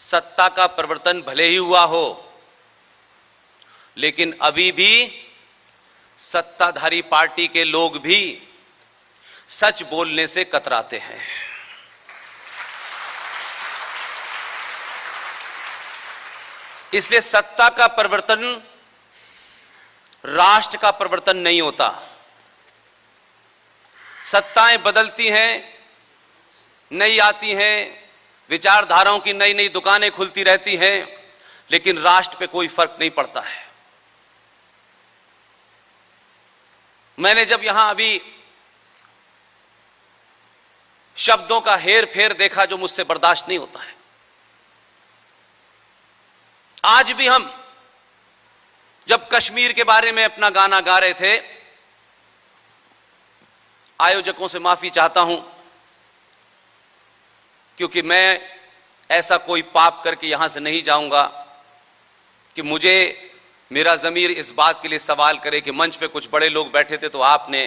सत्ता का परिवर्तन भले ही हुआ हो, लेकिन अभी भी सत्ताधारी पार्टी के लोग भी सच बोलने से कतराते हैं। इसलिए सत्ता का परिवर्तन राष्ट्र का परिवर्तन नहीं होता। सत्ताएं बदलती हैं, नई आती हैं, विचारधाराओं की नई नई दुकानें खुलती रहती हैं, लेकिन राष्ट्र पे कोई फर्क नहीं पड़ता है। मैंने जब यहां अभी शब्दों का हेर फेर देखा जो मुझसे बर्दाश्त नहीं होता है। आज भी हम जब कश्मीर के बारे में अपना गाना गा रहे थे, आयोजकों से माफी चाहता हूं, क्योंकि मैं ऐसा कोई पाप करके यहां से नहीं जाऊंगा कि मुझे मेरा ज़मीर इस बात के लिए सवाल करे कि मंच पे कुछ बड़े लोग बैठे थे तो आपने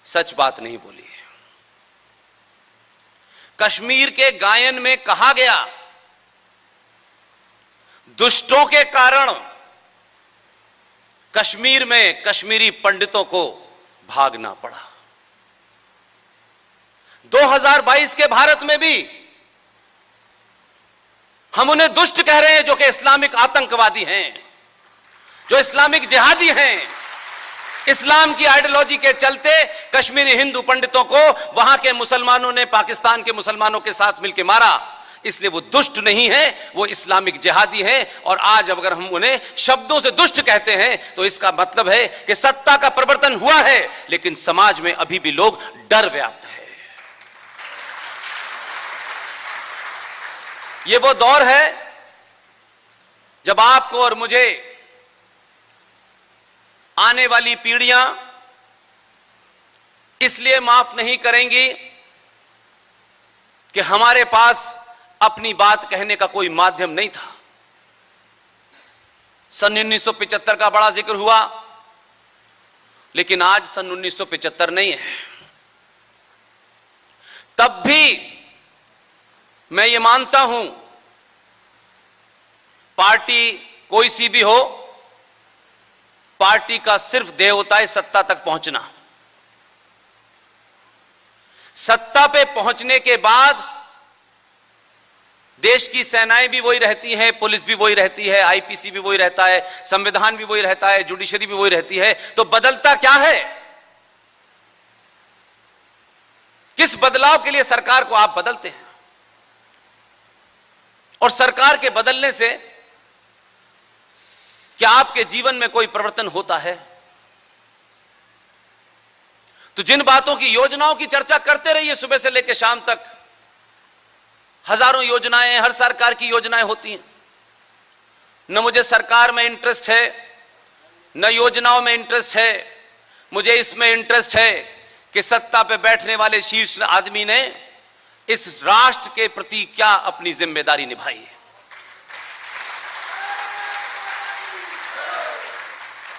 सच बात नहीं बोली। कश्मीर के गायन में कहा गया, दुष्टों के कारण कश्मीर में कश्मीरी पंडितों को भागना पड़ा। 2022 के भारत में भी हम उन्हें दुष्ट कह रहे हैं जो कि इस्लामिक आतंकवादी हैं, जो इस्लामिक जिहादी हैं। इस्लाम की आइडियोलॉजी के चलते कश्मीरी हिंदू पंडितों को वहां के मुसलमानों ने पाकिस्तान के मुसलमानों के साथ मिलकर मारा। इसलिए वो दुष्ट नहीं है, वो इस्लामिक जिहादी हैं। और आज अगर हम उन्हें शब्दों से दुष्ट कहते हैं तो इसका मतलब है कि सत्ता का परिवर्तन हुआ है, लेकिन समाज में अभी भी लोग डर व्याप्त है। ये वो दौर है जब आपको और मुझे आने वाली पीढ़ियां इसलिए माफ नहीं करेंगी कि हमारे पास अपनी बात कहने का कोई माध्यम नहीं था। सन 1975 का बड़ा जिक्र हुआ, लेकिन आज सन 1975 नहीं है। तब भी मैं ये मानता हूं, पार्टी कोई सी भी हो, पार्टी का सिर्फ ध्येय होता है सत्ता तक पहुंचना। सत्ता पे पहुंचने के बाद देश की सेनाएं भी वही रहती हैं, पुलिस भी वही रहती है, आईपीसी भी वही रहता है, संविधान भी वही रहता है, जुडिशरी भी वही रहती है। तो बदलता क्या है? किस बदलाव के लिए सरकार को आप बदलते हैं? और सरकार के बदलने से क्या आपके जीवन में कोई परिवर्तन होता है? तो जिन बातों की, योजनाओं की चर्चा करते रहिए सुबह से लेकर शाम तक। हजारों योजनाएं, हर सरकार की योजनाएं होती हैं। न मुझे सरकार में इंटरेस्ट है, न योजनाओं में इंटरेस्ट है। मुझे इसमें इंटरेस्ट है कि सत्ता पे बैठने वाले शीर्ष आदमी ने इस राष्ट्र के प्रति क्या अपनी जिम्मेदारी निभाई है।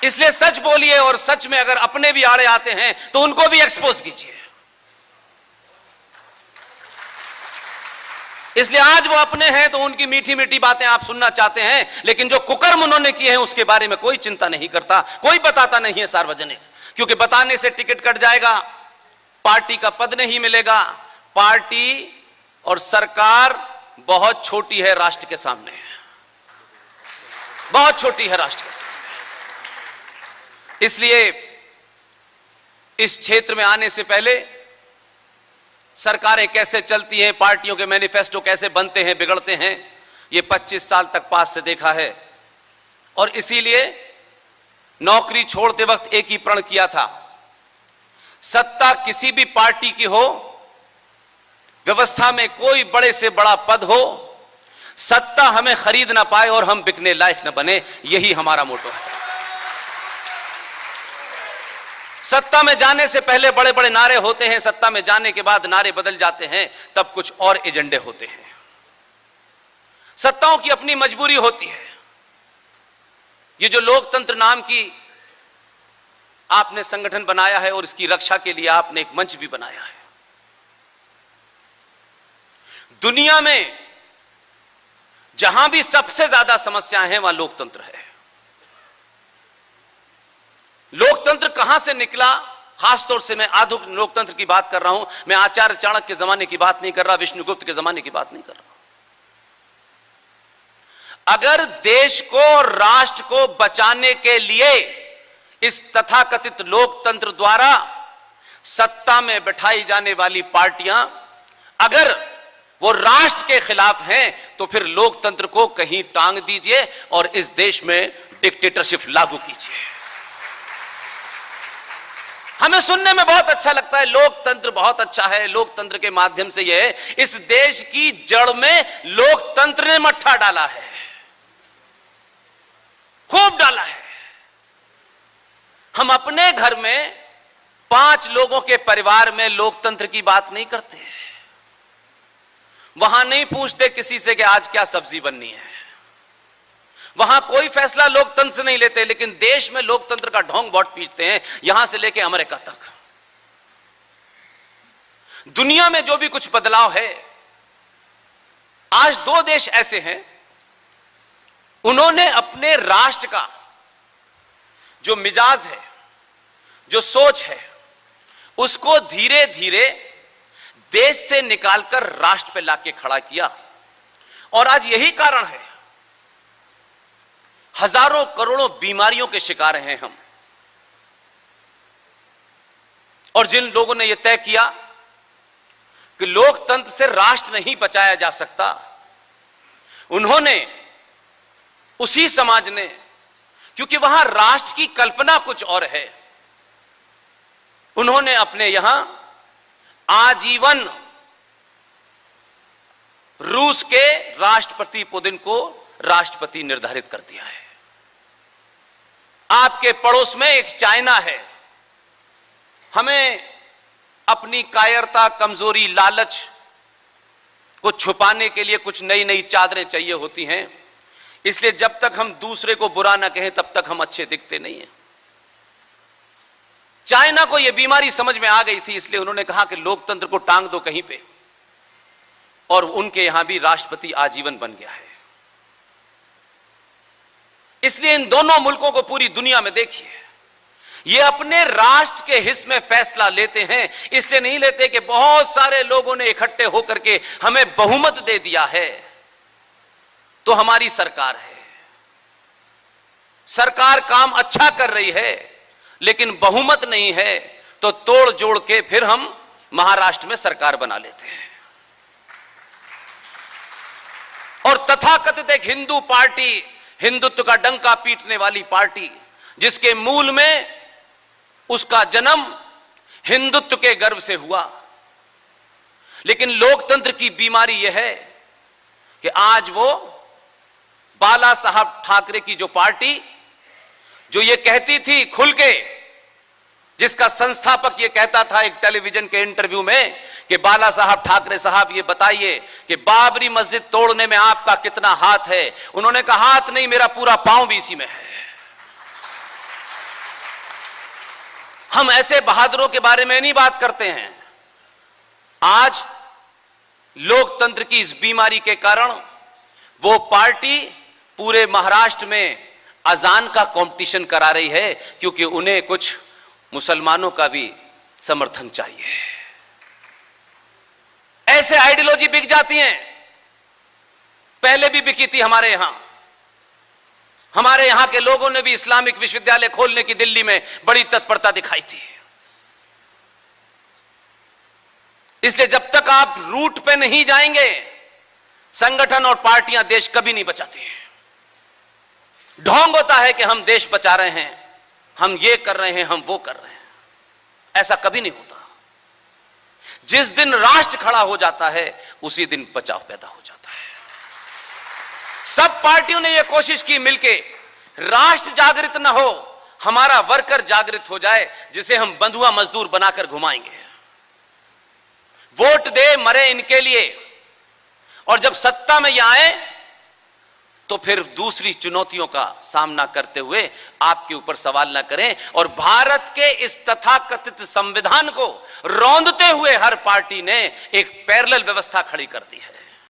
इसलिए सच बोलिए, और सच में अगर अपने भी आड़े आते हैं तो उनको भी एक्सपोज कीजिए। इसलिए आज वो अपने हैं तो उनकी मीठी मीठी बातें आप सुनना चाहते हैं, लेकिन जो कुकर्म उन्होंने किए हैं उसके बारे में कोई चिंता नहीं करता, कोई बताता नहीं है सार्वजनिक। क्योंकि बताने से टिकट कट जाएगा, पार्टी का पद नहीं मिलेगा। पार्टी और सरकार बहुत छोटी है राष्ट्र के सामने, बहुत छोटी है राष्ट्र के सामने। इसलिए इस क्षेत्र में आने से पहले सरकारें कैसे चलती हैं, पार्टियों के मैनिफेस्टो कैसे बनते हैं, बिगड़ते हैं, ये 25 साल तक पास से देखा है। और इसीलिए नौकरी छोड़ते वक्त एक ही प्रण किया था, सत्ता किसी भी पार्टी की हो, व्यवस्था में कोई बड़े से बड़ा पद हो, सत्ता हमें खरीद ना पाए और हम बिकने लायक न बने। यही हमारा मोटो है। सत्ता में जाने से पहले बड़े बड़े नारे होते हैं, सत्ता में जाने के बाद नारे बदल जाते हैं, तब कुछ और एजेंडे होते हैं। सत्ताओं की अपनी मजबूरी होती है। ये जो लोकतंत्र नाम की आपने संगठन बनाया है और इसकी रक्षा के लिए आपने एक मंच भी बनाया है। दुनिया में जहां भी सबसे ज्यादा समस्याएं हैं वहां लोकतंत्र है। लोकतंत्र कहां से निकला, खासतौर से मैं आधुनिक लोकतंत्र की बात कर रहा हूं, मैं आचार्य चाणक्य के जमाने की बात नहीं कर रहा, विष्णुगुप्त के जमाने की बात नहीं कर रहा। अगर देश को, राष्ट्र को बचाने के लिए इस तथाकथित लोकतंत्र द्वारा सत्ता में बैठाई जाने वाली पार्टियां अगर वो राष्ट्र के खिलाफ हैं, तो फिर लोकतंत्र को कहीं टांग दीजिए और इस देश में डिक्टेटरशिप लागू कीजिए। हमें सुनने में बहुत अच्छा लगता है, लोकतंत्र बहुत अच्छा है, लोकतंत्र के माध्यम से यह इस देश की जड़ में लोकतंत्र ने मट्ठा डाला है, खूब डाला है। हम अपने घर में 5 लोगों के परिवार में लोकतंत्र की बात नहीं करते, वहां नहीं पूछते किसी से कि आज क्या सब्जी बननी है, वहां कोई फैसला लोकतंत्र से नहीं लेते। लेकिन देश में लोकतंत्र का ढोंग बहुत पीटते हैं, यहां से लेकर अमेरिका तक। दुनिया में जो भी कुछ बदलाव है, आज 2 देश ऐसे हैं, उन्होंने अपने राष्ट्र का जो मिजाज है, जो सोच है, उसको धीरे धीरे देश से निकालकर राष्ट्र पे लाके खड़ा किया। और आज यही कारण है हजारों करोड़ों बीमारियों के शिकार हैं हम। और जिन लोगों ने यह तय किया कि लोकतंत्र से राष्ट्र नहीं बचाया जा सकता, उन्होंने, उसी समाज ने, क्योंकि वहां राष्ट्र की कल्पना कुछ और है, उन्होंने अपने यहां आजीवन रूस के राष्ट्रपति पुतिन को राष्ट्रपति निर्धारित कर दिया है। आपके पड़ोस में एक चाइना है। हमें अपनी कायरता, कमजोरी, लालच को छुपाने के लिए कुछ नई नई चादरें चाहिए होती हैं, इसलिए जब तक हम दूसरे को बुरा ना कहें तब तक हम अच्छे दिखते नहीं हैं। चाइना को यह बीमारी समझ में आ गई थी, इसलिए उन्होंने कहा कि लोकतंत्र को टांग दो कहीं पे, और उनके यहां भी राष्ट्रपति आजीवन बन गया है। इसलिए इन दोनों मुल्कों को पूरी दुनिया में देखिए, ये अपने राष्ट्र के हित में फैसला लेते हैं। इसलिए नहीं लेते कि बहुत सारे लोगों ने इकट्ठे होकर के हमें बहुमत दे दिया है तो हमारी सरकार है। सरकार काम अच्छा कर रही है लेकिन बहुमत नहीं है, तो तोड़ जोड़ के फिर हम महाराष्ट्र में सरकार बना लेते हैं। और तथाकथित एक हिंदू पार्टी, हिंदुत्व का डंका पीटने वाली पार्टी, जिसके मूल में उसका जन्म हिंदुत्व के गर्व से हुआ, लेकिन लोकतंत्र की बीमारी यह है कि आज वो बाला साहब ठाकरे की जो पार्टी, जो ये कहती थी खुल के, जिसका संस्थापक ये कहता था एक टेलीविजन के इंटरव्यू में कि बाला साहब ठाकरे साहब ये बताइए कि बाबरी मस्जिद तोड़ने में आपका कितना हाथ है। उन्होंने कहा हाथ नहीं, मेरा पूरा पांव भी इसी में है। हम ऐसे बहादुरों के बारे में नहीं बात करते हैं। आज लोकतंत्र की इस बीमारी के कारण वो पार्टी पूरे महाराष्ट्र में अजान का कंपटीशन करा रही है, क्योंकि उन्हें कुछ मुसलमानों का भी समर्थन चाहिए। ऐसे आइडियोलॉजी बिक जाती हैं, पहले भी बिकी थी हमारे यहां। हमारे यहां के लोगों ने भी इस्लामिक विश्वविद्यालय खोलने की दिल्ली में बड़ी तत्परता दिखाई थी। इसलिए जब तक आप रूट पे नहीं जाएंगे, संगठन और पार्टियां देश कभी नहीं बचाती हैं। ढोंग होता है कि हम देश बचा रहे हैं, हम ये कर रहे हैं, हम वो कर रहे हैं, ऐसा कभी नहीं होता। जिस दिन राष्ट्र खड़ा हो जाता है उसी दिन बचाव पैदा हो जाता है। सब पार्टियों ने यह कोशिश की मिलके, राष्ट्र जागृत ना हो, हमारा वर्कर जागृत हो जाए, जिसे हम बंधुआ मजदूर बनाकर घुमाएंगे। वोट दे मरे इनके लिए, और जब सत्ता में यह आए तो फिर दूसरी चुनौतियों का सामना करते हुए आपके ऊपर सवाल ना करें। और भारत के इस तथाकथित संविधान को रौंदते हुए हर पार्टी ने एक पैरेलल व्यवस्था खड़ी कर दी है।